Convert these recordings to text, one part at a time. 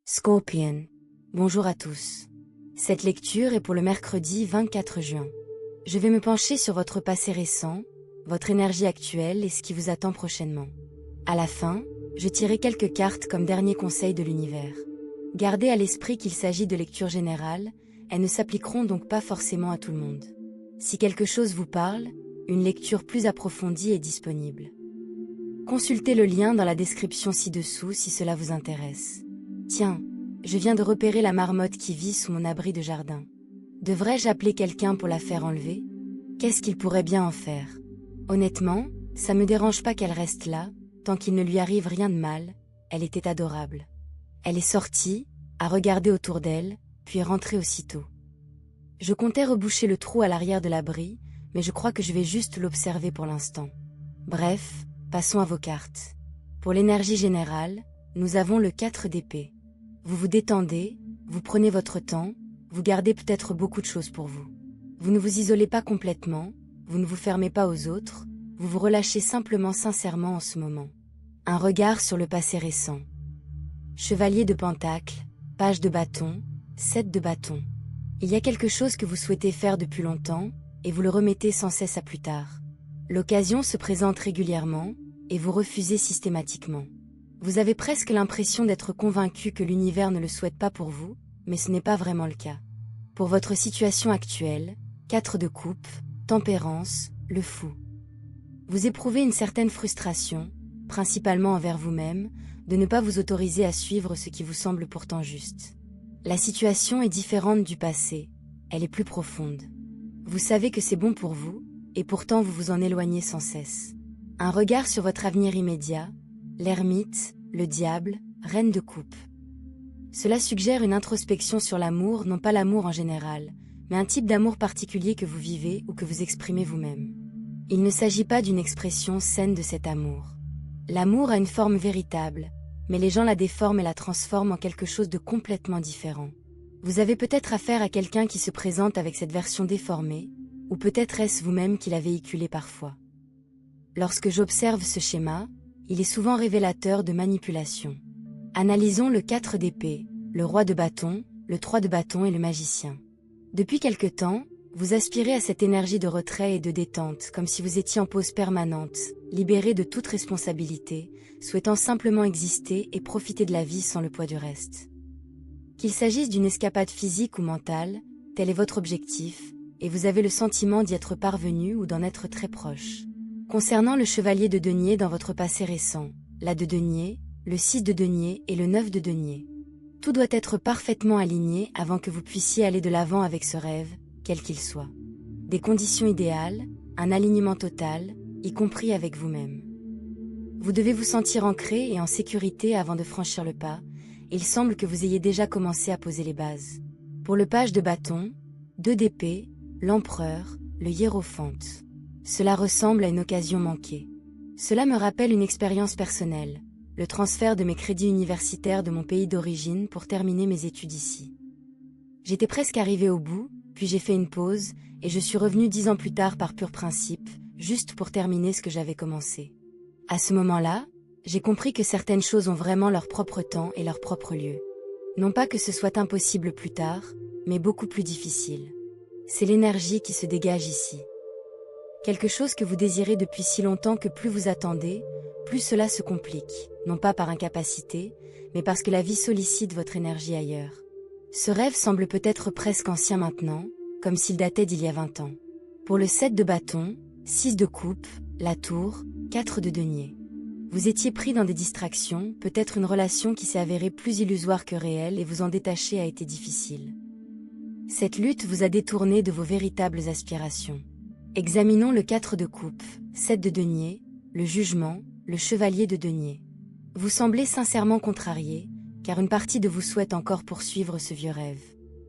Scorpion. Bonjour à tous. Cette lecture est pour le mercredi 24 juin. Je vais me pencher sur votre passé récent, votre énergie actuelle et ce qui vous attend prochainement. À la fin, je tirerai quelques cartes comme dernier conseil de l'univers. Gardez à l'esprit qu'il s'agit de lectures générales, elles ne s'appliqueront donc pas forcément à tout le monde. Si quelque chose vous parle, une lecture plus approfondie est disponible. Consultez le lien dans la description ci-dessous si cela vous intéresse. Tiens, je viens de repérer la marmotte qui vit sous mon abri de jardin. Devrais-je appeler quelqu'un pour la faire enlever? Qu'est-ce qu'il pourrait bien en faire? Honnêtement, ça me dérange pas qu'elle reste là, tant qu'il ne lui arrive rien de mal, elle était adorable. Elle est sortie, a regardé autour d'elle, puis est rentrée aussitôt. Je comptais reboucher le trou à l'arrière de l'abri, mais je crois que je vais juste l'observer pour l'instant. Bref, passons à vos cartes. Pour l'énergie générale, nous avons le 4 d'épée. Vous vous détendez, vous prenez votre temps, vous gardez peut-être beaucoup de choses pour vous. Vous ne vous isolez pas complètement, vous ne vous fermez pas aux autres, vous vous relâchez simplement sincèrement en ce moment. Un regard sur le passé récent. Chevalier de Pentacle, page de bâton, 7 de bâton. Il y a quelque chose que vous souhaitez faire depuis longtemps, et vous le remettez sans cesse à plus tard. L'occasion se présente régulièrement, et vous refusez systématiquement. Vous avez presque l'impression d'être convaincu que l'univers ne le souhaite pas pour vous, mais ce n'est pas vraiment le cas. Pour votre situation actuelle, 4 de coupe, tempérance, le fou. Vous éprouvez une certaine frustration, principalement envers vous-même, de ne pas vous autoriser à suivre ce qui vous semble pourtant juste. La situation est différente du passé, elle est plus profonde. Vous savez que c'est bon pour vous, et pourtant vous vous en éloignez sans cesse. Un regard sur votre avenir immédiat, l'ermite, le diable, reine de coupe. Cela suggère une introspection sur l'amour, non pas l'amour en général, mais un type d'amour particulier que vous vivez ou que vous exprimez vous-même. Il ne s'agit pas d'une expression saine de cet amour. L'amour a une forme véritable, mais les gens la déforment et la transforment en quelque chose de complètement différent. Vous avez peut-être affaire à quelqu'un qui se présente avec cette version déformée, ou peut-être est-ce vous-même qui la véhiculez parfois. Lorsque j'observe ce schéma, il est souvent révélateur de manipulation. Analysons le 4 d'épée, le roi de bâton, le 3 de bâton et le magicien. Depuis quelque temps, vous aspirez à cette énergie de retrait et de détente, comme si vous étiez en pause permanente, libéré de toute responsabilité, souhaitant simplement exister et profiter de la vie sans le poids du reste. Qu'il s'agisse d'une escapade physique ou mentale, tel est votre objectif, et vous avez le sentiment d'y être parvenu ou d'en être très proche. Concernant le chevalier de denier dans votre passé récent, la de denier, le 6 de denier et le 9 de denier. Tout doit être parfaitement aligné avant que vous puissiez aller de l'avant avec ce rêve, quel qu'il soit. Des conditions idéales, un alignement total, y compris avec vous-même. Vous devez vous sentir ancré et en sécurité avant de franchir le pas, et il semble que vous ayez déjà commencé à poser les bases. Pour le page de bâton, 2 d'épée, l'empereur, le hiérophante. Cela ressemble à une occasion manquée. Cela me rappelle une expérience personnelle, le transfert de mes crédits universitaires de mon pays d'origine pour terminer mes études ici. J'étais presque arrivé au bout, puis j'ai fait une pause, et je suis revenu 10 ans plus tard par pur principe, juste pour terminer ce que j'avais commencé. À ce moment-là, j'ai compris que certaines choses ont vraiment leur propre temps et leur propre lieu. Non pas que ce soit impossible plus tard, mais beaucoup plus difficile. C'est l'énergie qui se dégage ici. Quelque chose que vous désirez depuis si longtemps que plus vous attendez, plus cela se complique, non pas par incapacité, mais parce que la vie sollicite votre énergie ailleurs. Ce rêve semble peut-être presque ancien maintenant, comme s'il datait d'il y a 20 ans. Pour le 7 de bâton, 6 de coupe, la tour, 4 de denier. Vous étiez pris dans des distractions, peut-être une relation qui s'est avérée plus illusoire que réelle et vous en détacher a été difficile. Cette lutte vous a détourné de vos véritables aspirations. Examinons le 4 de coupe, 7 de denier, le jugement, le chevalier de denier. Vous semblez sincèrement contrarié, car une partie de vous souhaite encore poursuivre ce vieux rêve.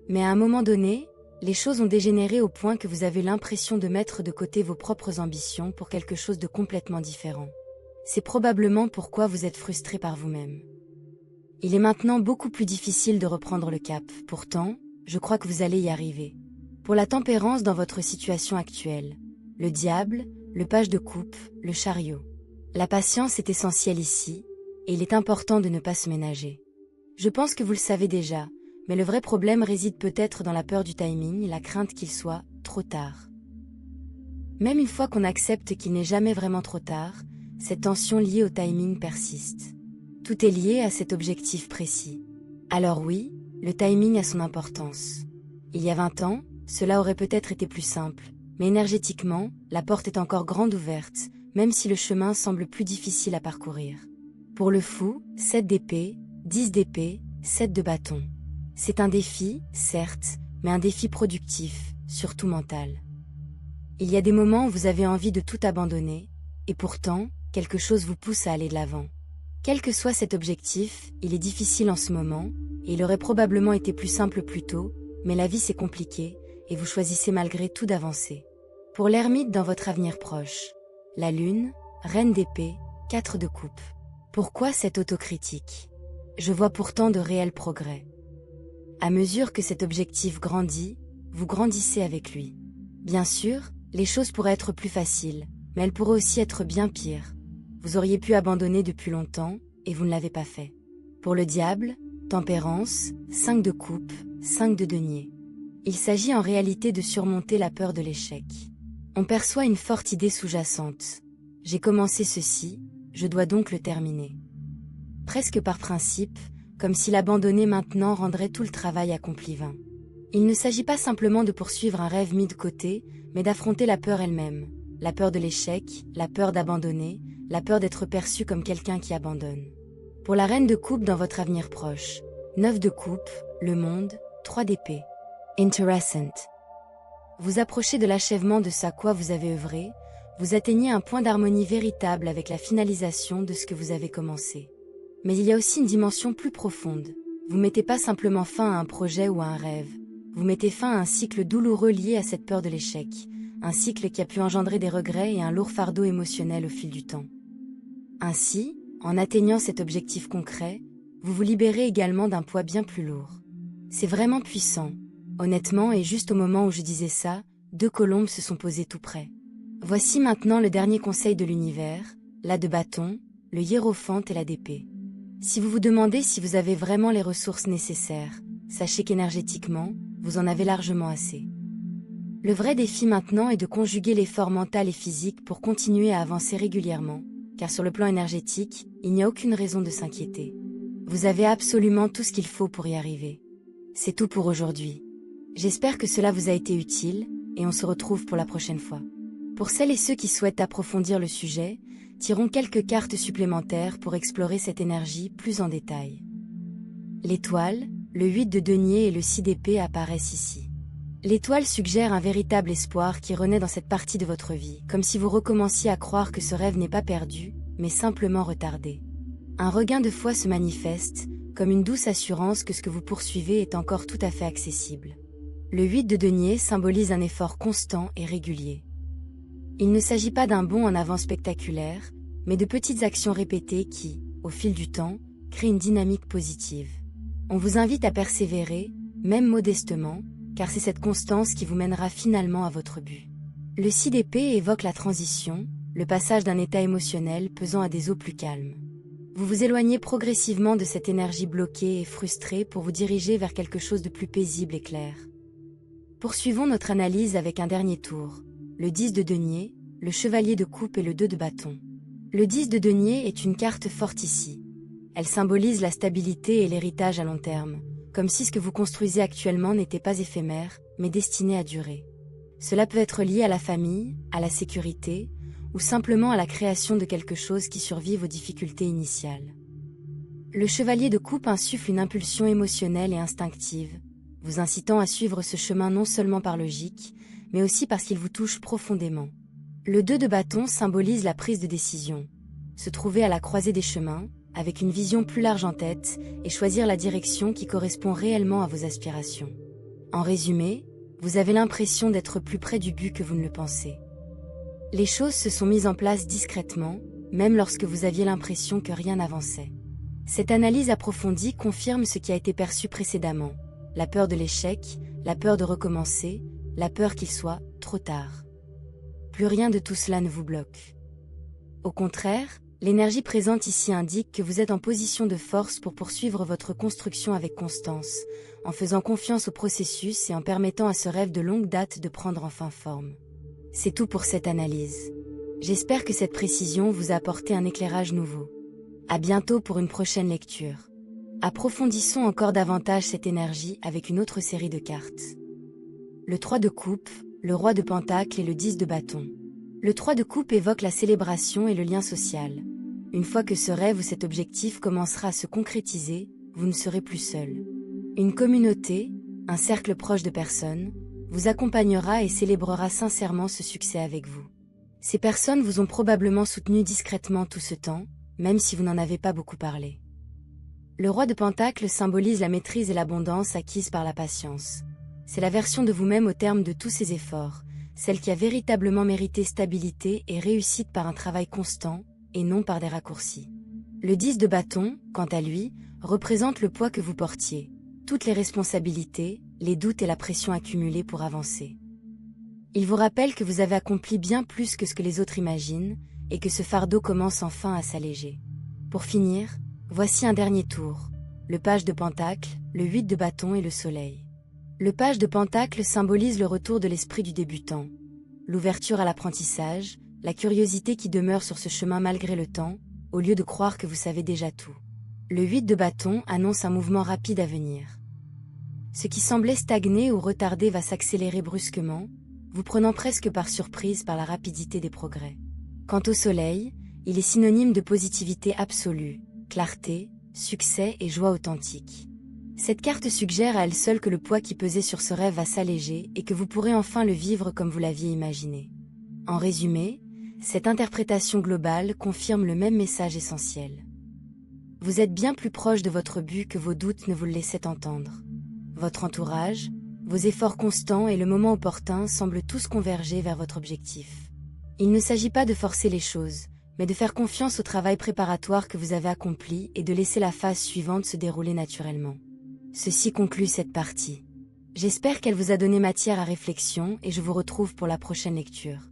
Mais à un moment donné, les choses ont dégénéré au point que vous avez l'impression de mettre de côté vos propres ambitions pour quelque chose de complètement différent. C'est probablement pourquoi vous êtes frustré par vous-même. Il est maintenant beaucoup plus difficile de reprendre le cap, pourtant, je crois que vous allez y arriver. Pour la tempérance dans votre situation actuelle, le diable, le page de coupe, le chariot. La patience est essentielle ici, et il est important de ne pas se ménager. Je pense que vous le savez déjà, mais le vrai problème réside peut-être dans la peur du timing, la crainte qu'il soit trop tard. Même une fois qu'on accepte qu'il n'est jamais vraiment trop tard, cette tension liée au timing persiste. Tout est lié à cet objectif précis. Alors oui, le timing a son importance. Il y a 20 ans, cela aurait peut-être été plus simple, mais énergétiquement, la porte est encore grande ouverte, même si le chemin semble plus difficile à parcourir. Pour le fou, 7 d'épée, 10 d'épée, 7 de bâton. C'est un défi, certes, mais un défi productif, surtout mental. Il y a des moments où vous avez envie de tout abandonner, et pourtant, quelque chose vous pousse à aller de l'avant. Quel que soit cet objectif, il est difficile en ce moment, et il aurait probablement été plus simple plus tôt, mais la vie c'est compliqué, et vous choisissez malgré tout d'avancer. Pour l'ermite dans votre avenir proche, la lune, reine d'épée, 4 de coupe. Pourquoi cette autocritique? Je vois pourtant de réels progrès. À mesure que cet objectif grandit, vous grandissez avec lui. Bien sûr, les choses pourraient être plus faciles, mais elles pourraient aussi être bien pires. Vous auriez pu abandonner depuis longtemps, et vous ne l'avez pas fait. Pour le diable, tempérance, 5 de coupe, 5 de denier. Il s'agit en réalité de surmonter la peur de l'échec. On perçoit une forte idée sous-jacente. J'ai commencé ceci, je dois donc le terminer. Presque par principe, comme si l'abandonner maintenant rendrait tout le travail accompli vain. Il ne s'agit pas simplement de poursuivre un rêve mis de côté, mais d'affronter la peur elle-même. La peur de l'échec, la peur d'abandonner, la peur d'être perçu comme quelqu'un qui abandonne. Pour la reine de coupe dans votre avenir proche, 9 de coupe, le monde, 3 d'épée. Interessant. Vous approchez de l'achèvement de ce à quoi vous avez œuvré, vous atteignez un point d'harmonie véritable avec la finalisation de ce que vous avez commencé. Mais il y a aussi une dimension plus profonde. Vous mettez pas simplement fin à un projet ou à un rêve. Vous mettez fin à un cycle douloureux lié à cette peur de l'échec. Un cycle qui a pu engendrer des regrets et un lourd fardeau émotionnel au fil du temps. Ainsi, en atteignant cet objectif concret, vous vous libérez également d'un poids bien plus lourd. C'est vraiment puissant. Honnêtement, et juste au moment où je disais ça, 2 colombes se sont posées tout près. Voici maintenant le dernier conseil de l'univers, la de bâton, le hiérophante et la d'épée. Si vous vous demandez si vous avez vraiment les ressources nécessaires, sachez qu'énergétiquement, vous en avez largement assez. Le vrai défi maintenant est de conjuguer l'effort mental et physique pour continuer à avancer régulièrement, car sur le plan énergétique, il n'y a aucune raison de s'inquiéter. Vous avez absolument tout ce qu'il faut pour y arriver. C'est tout pour aujourd'hui. J'espère que cela vous a été utile, et on se retrouve pour la prochaine fois. Pour celles et ceux qui souhaitent approfondir le sujet, tirons quelques cartes supplémentaires pour explorer cette énergie plus en détail. L'étoile, le 8 de denier et le 6 d'épée apparaissent ici. L'étoile suggère un véritable espoir qui renaît dans cette partie de votre vie, comme si vous recommenciez à croire que ce rêve n'est pas perdu, mais simplement retardé. Un regain de foi se manifeste, comme une douce assurance que ce que vous poursuivez est encore tout à fait accessible. Le 8 de denier symbolise un effort constant et régulier. Il ne s'agit pas d'un bond en avant spectaculaire, mais de petites actions répétées qui, au fil du temps, créent une dynamique positive. On vous invite à persévérer, même modestement, car c'est cette constance qui vous mènera finalement à votre but. Le 6 d'épée évoque la transition, le passage d'un état émotionnel pesant à des eaux plus calmes. Vous vous éloignez progressivement de cette énergie bloquée et frustrée pour vous diriger vers quelque chose de plus paisible et clair. Poursuivons notre analyse avec un dernier tour. Le 10 de denier, le chevalier de coupe et le 2 de bâton. Le 10 de denier est une carte forte ici. Elle symbolise la stabilité et l'héritage à long terme, comme si ce que vous construisez actuellement n'était pas éphémère, mais destiné à durer. Cela peut être lié à la famille, à la sécurité, ou simplement à la création de quelque chose qui survive aux difficultés initiales. Le chevalier de coupe insuffle une impulsion émotionnelle et instinctive, vous incitant à suivre ce chemin non seulement par logique, mais aussi parce qu'il vous touche profondément. Le 2 de bâton symbolise la prise de décision. Se trouver à la croisée des chemins, avec une vision plus large en tête, et choisir la direction qui correspond réellement à vos aspirations. En résumé, vous avez l'impression d'être plus près du but que vous ne le pensez. Les choses se sont mises en place discrètement, même lorsque vous aviez l'impression que rien n'avançait. Cette analyse approfondie confirme ce qui a été perçu précédemment. La peur de l'échec, la peur de recommencer, la peur qu'il soit trop tard. Plus rien de tout cela ne vous bloque. Au contraire, L'énergie présente ici indique que vous êtes en position de force pour poursuivre votre construction avec constance, en faisant confiance au processus et en permettant à ce rêve de longue date de prendre enfin forme. C'est tout pour cette analyse. J'espère que cette précision vous a apporté un éclairage nouveau. À bientôt pour une prochaine lecture. Approfondissons encore davantage cette énergie avec une autre série de cartes. Le 3 de coupe, le roi de pentacle et le 10 de bâton. Le 3 de coupe évoque la célébration et le lien social. Une fois que ce rêve ou cet objectif commencera à se concrétiser, vous ne serez plus seul. Une communauté, un cercle proche de personnes, vous accompagnera et célébrera sincèrement ce succès avec vous. Ces personnes vous ont probablement soutenu discrètement tout ce temps, même si vous n'en avez pas beaucoup parlé. Le roi de pentacle symbolise la maîtrise et l'abondance acquises par la patience. C'est la version de vous-même au terme de tous ces efforts, celle qui a véritablement mérité stabilité et réussite par un travail constant, et non par des raccourcis. Le 10 de bâton, quant à lui, représente le poids que vous portiez, toutes les responsabilités, les doutes et la pression accumulée pour avancer. Il vous rappelle que vous avez accompli bien plus que ce que les autres imaginent, et que ce fardeau commence enfin à s'alléger. Pour finir, voici un dernier tour, le page de pentacle, le 8 de bâton et le soleil. Le page de pentacle symbolise le retour de l'esprit du débutant, l'ouverture à l'apprentissage, la curiosité qui demeure sur ce chemin malgré le temps, au lieu de croire que vous savez déjà tout. Le 8 de bâton annonce un mouvement rapide à venir. Ce qui semblait stagner ou retardé va s'accélérer brusquement, vous prenant presque par surprise par la rapidité des progrès. Quant au soleil, il est synonyme de positivité absolue, clarté, succès et joie authentique. Cette carte suggère à elle seule que le poids qui pesait sur ce rêve va s'alléger et que vous pourrez enfin le vivre comme vous l'aviez imaginé. En résumé, cette interprétation globale confirme le même message essentiel. Vous êtes bien plus proche de votre but que vos doutes ne vous le laissaient entendre. Votre entourage, vos efforts constants et le moment opportun semblent tous converger vers votre objectif. Il ne s'agit pas de forcer les choses, mais de faire confiance au travail préparatoire que vous avez accompli et de laisser la phase suivante se dérouler naturellement. Ceci conclut cette partie. J'espère qu'elle vous a donné matière à réflexion et je vous retrouve pour la prochaine lecture.